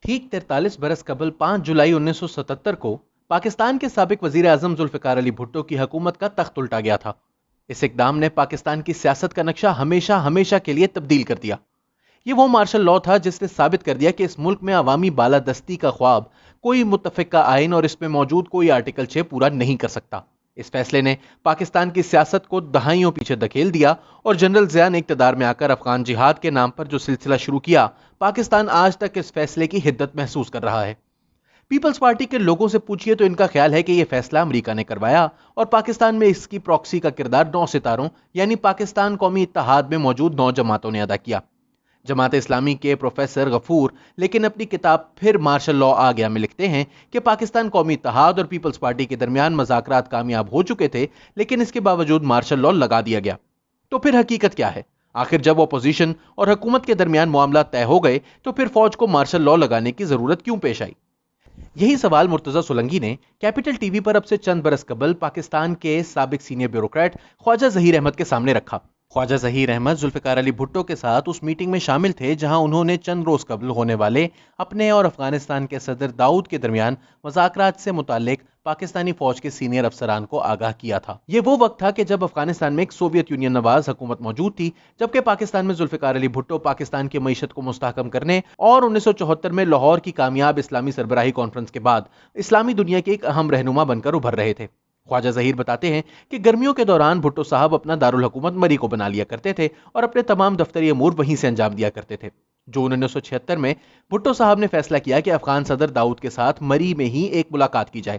ٹھیک 43 برس قبل 5 جولائی 1977 کو پاکستان کے سابق وزیر اعظم ذوالفقار علی بھٹو کی حکومت کا تخت الٹا گیا تھا۔ اس اقدام نے پاکستان کی سیاست کا نقشہ ہمیشہ کے لیے تبدیل کر دیا۔ یہ وہ مارشل لاء تھا جس نے ثابت کر دیا کہ اس ملک میں عوامی بالادستی کا خواب کوئی متفقہ آئین اور اس میں موجود کوئی آرٹیکل 6 پورا نہیں کر سکتا۔ اس فیصلے نے پاکستان کی سیاست کو دہائیوں پیچھے دھکیل دیا اور جنرل ضیاء نے اقتدار میں آ کر افغان جہاد کے نام پر جو سلسلہ شروع کیا، پاکستان آج تک اس فیصلے کی حدت محسوس کر رہا ہے۔ پیپلز پارٹی کے لوگوں سے پوچھئے تو ان کا خیال ہے کہ یہ فیصلہ امریکہ نے کروایا اور پاکستان میں اس کی پراکسی کا کردار 9 ستاروں یعنی پاکستان قومی اتحاد میں موجود 9 جماعتوں نے ادا کیا۔ جماعت اسلامی کے پروفیسر غفور لیکن اپنی کتاب پھر مارشل لاء آ گیا میں لکھتے ہیں کہ پاکستان قومی اتحاد اور پیپلز پارٹی کے درمیان مذاکرات کامیاب ہو چکے تھے، لیکن اس کے باوجود مارشل لاء لگا دیا گیا۔ تو پھر حقیقت کیا ہے؟ آخر جب اپوزیشن اور حکومت کے درمیان معاملات طے ہو گئے تو پھر فوج کو مارشل لاء لگانے کی ضرورت کیوں پیش آئی؟ یہی سوال مرتضی سولنگی نے کیپٹل ٹی وی پر اب سے چند برس قبل پاکستان کے سابق سینئر بیوروکریٹ خواجہ ظہیر احمد کے سامنے رکھا۔ خواجہ ظہیر احمد ذوالفقار علی بھٹو کے ساتھ اس میٹنگ میں شامل تھے جہاں انہوں نے چند روز قبل ہونے والے اپنے اور افغانستان کے صدر داؤد کے درمیان مذاکرات سے متعلق پاکستانی فوج کے سینئر افسران کو آگاہ کیا تھا۔ یہ وہ وقت تھا کہ جب افغانستان میں ایک سوویت یونین نواز حکومت موجود تھی، جبکہ پاکستان میں ذوالفقار علی بھٹو پاکستان کی معیشت کو مستحکم کرنے اور 1974 میں لاہور کی کامیاب اسلامی سربراہی کانفرنس کے بعد اسلامی دنیا کے ایک اہم رہنما بن کر ابھر رہے تھے۔ خواجہ ظہیر بتاتے ہیں کہ گرمیوں کے دوران بھٹو صاحب اپنا دارالحکومت مری کو بنا لیا کرتے تھے اور اپنے تمام دفتری امور وہیں سے انجام دیا کرتے تھے۔ جون 1976 میں بھٹو صاحب نے فیصلہ کیا کہ افغان صدر داؤد کے ساتھ مری میں ہی ایک ملاقات کی جائے۔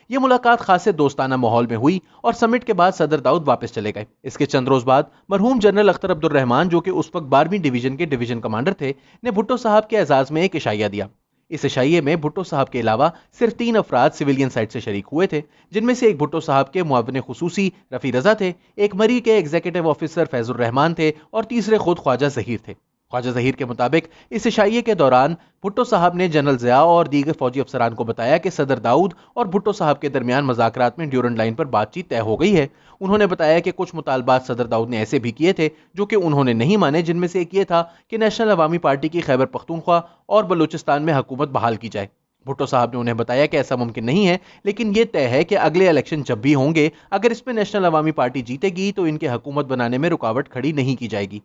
یہ ملاقات خاصے دوستانہ ماحول میں ہوئی اور سمٹ کے بعد صدر داؤد واپس چلے گئے۔ اس کے چند روز بعد مرحوم جنرل اختر عبد الرحمان جو کہ اس وقت 12ویں ڈویژن کے ڈویژن کمانڈر تھے، نے بھٹو صاحب کے اعزاز میں ایک عشائیہ دیا۔ اس عشائیے میں بھٹو صاحب کے علاوہ صرف 3 افراد سویلین سائٹ سے شریک ہوئے تھے، جن میں سے ایک بھٹو صاحب کے معاون خصوصی رفیع رضا تھے، ایک مری کے ایگزیکٹو آفیسر فیض الرحمان تھے اور تیسرے خود خواجہ ظہیر تھے۔ خواجہ ظہیر کے مطابق اس عشائیے کے دوران بھٹو صاحب نے جنرل ضیاء اور دیگر فوجی افسران کو بتایا کہ صدر داؤد اور بھٹو صاحب کے درمیان مذاکرات میں ڈیورنڈ لائن پر بات چیت طے ہو گئی ہے۔ انہوں نے بتایا کہ کچھ مطالبات صدر داؤد نے ایسے بھی کیے تھے جو کہ انہوں نے نہیں مانے، جن میں سے ایک یہ تھا کہ نیشنل عوامی پارٹی کی خیبر پختونخوا اور بلوچستان میں حکومت بحال کی جائے۔ بھٹو صاحب نے انہیں بتایا کہ ایسا ممکن نہیں ہے، لیکن یہ طے ہے کہ اگلے الیکشن جب بھی ہوں گے، اگر اس میں نیشنل عوامی پارٹی جیتے گی تو ان کے حکومت بنانے میں رکاوٹ کھڑی نہیں کی جائے گی۔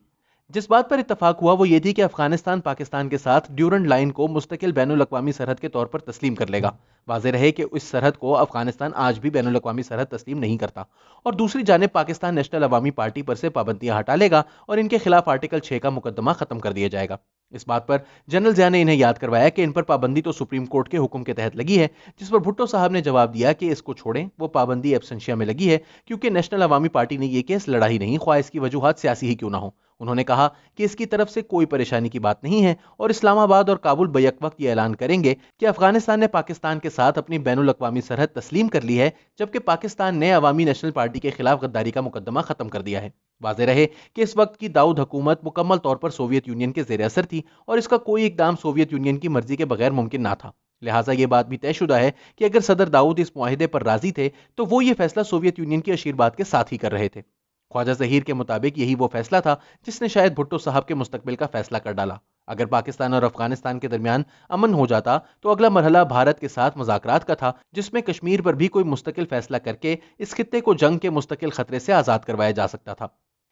جس بات پر اتفاق ہوا وہ یہ تھی کہ افغانستان پاکستان کے ساتھ ڈیورنڈ لائن کو مستقل بین الاقوامی سرحد کے طور پر تسلیم کر لے گا۔ واضح رہے کہ اس سرحد کو افغانستان آج بھی بین الاقوامی سرحد تسلیم نہیں کرتا، اور دوسری جانب پاکستان نیشنل عوامی پارٹی پر سے پابندیاں ہٹا لے گا اور ان کے خلاف آرٹیکل 6 کا مقدمہ ختم کر دیا جائے گا۔ اس بات پر جنرل ضیاء نے انہیں یاد کروایا کہ ان پر پابندی تو سپریم کورٹ کے حکم کے تحت لگی ہے، جس پر بھٹو صاحب نے جواب دیا کہ اس کو چھوڑیں، وہ پابندی ایبسنشیا میں لگی ہے کیونکہ نیشنل عوامی پارٹی نے یہ کیس لڑا ہی نہیں، خواہ اس کی وجوہات سیاسی ہی کیوں نہ ہو۔ انہوں نے کہا کہ اس کی طرف سے کوئی پریشانی کی بات نہیں ہے اور اسلام آباد اور کابل بیک وقت یہ اعلان کریں گے کہ افغانستان نے پاکستان کے ساتھ اپنی بین الاقوامی سرحد تسلیم کر لی ہے، جبکہ پاکستان نے عوامی نیشنل پارٹی کے خلاف غداری کا مقدمہ ختم کر دیا ہے۔ واضح رہے کہ اس وقت کی داؤد حکومت مکمل طور پر سوویت یونین کے زیر اثر تھی اور اس کا کوئی اقدام سوویت یونین کی مرضی کے بغیر ممکن نہ تھا۔ لہٰذا یہ بات بھی طے شدہ ہے کہ اگر صدر داؤد اس معاہدے پر راضی تھے تو وہ یہ فیصلہ سوویت یونین کی اشیرباد کے ساتھ ہی کر رہے تھے۔ خواجہ ظہیر کے مطابق یہی وہ فیصلہ تھا جس نے شاید بھٹو صاحب کے مستقبل کا فیصلہ کر ڈالا۔ اگر پاکستان اور افغانستان کے درمیان امن ہو جاتا تو اگلا مرحلہ بھارت کے ساتھ مذاکرات کا تھا، جس میں کشمیر پر بھی کوئی مستقل فیصلہ کر کے اس خطے کو جنگ کے مستقل خطرے سے آزاد کروایا جا سکتا تھا۔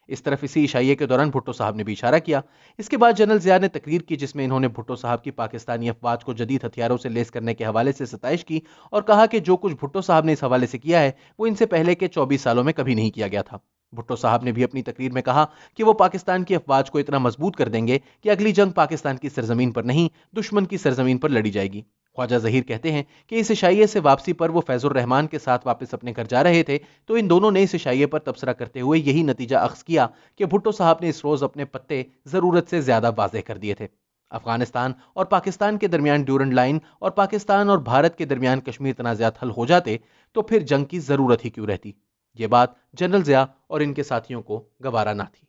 اس طرف اسی عشائیے کے دوران بھٹو صاحب نے بھی اشارہ کیا۔ اس کے بعد جنرل ضیاء نے تقریر کی جس میں انہوں نے بھٹو صاحب کی پاکستانی افواج کو جدید ہتھیاروں سے لیس کرنے کے حوالے سے ستائش کی اور کہا کہ جو کچھ بھٹو صاحب نے اس حوالے سے کیا ہے وہ ان سے پہلے کے 24 سالوں میں کبھی نہیں کیا گیا تھا۔ بھٹو صاحب نے بھی اپنی تقریر میں کہا کہ وہ پاکستان کی افواج کو اتنا مضبوط کر دیں گے کہ اگلی جنگ پاکستان کی سرزمین پر نہیں، دشمن کی سرزمین پر لڑی جائے گی۔ خواجہ ظہیر کہتے ہیں کہ اس عشائیے سے واپسی پر وہ فیض الرحمان کے ساتھ واپس اپنے گھر جا رہے تھے تو ان دونوں نے اس عشائیے پر تبصرہ کرتے ہوئے یہی نتیجہ اخذ کیا کہ بھٹو صاحب نے اس روز اپنے پتے ضرورت سے زیادہ واضح کر دیے تھے۔ افغانستان اور پاکستان کے درمیان ڈیورنڈ لائن اور پاکستان اور بھارت کے درمیان کشمیر تنازعات حل ہو جاتے تو پھر جنگ کی ضرورت ہی کیوں رہتی؟ یہ بات جنرل ضیاء اور ان کے ساتھیوں کو گوارا نہ تھی۔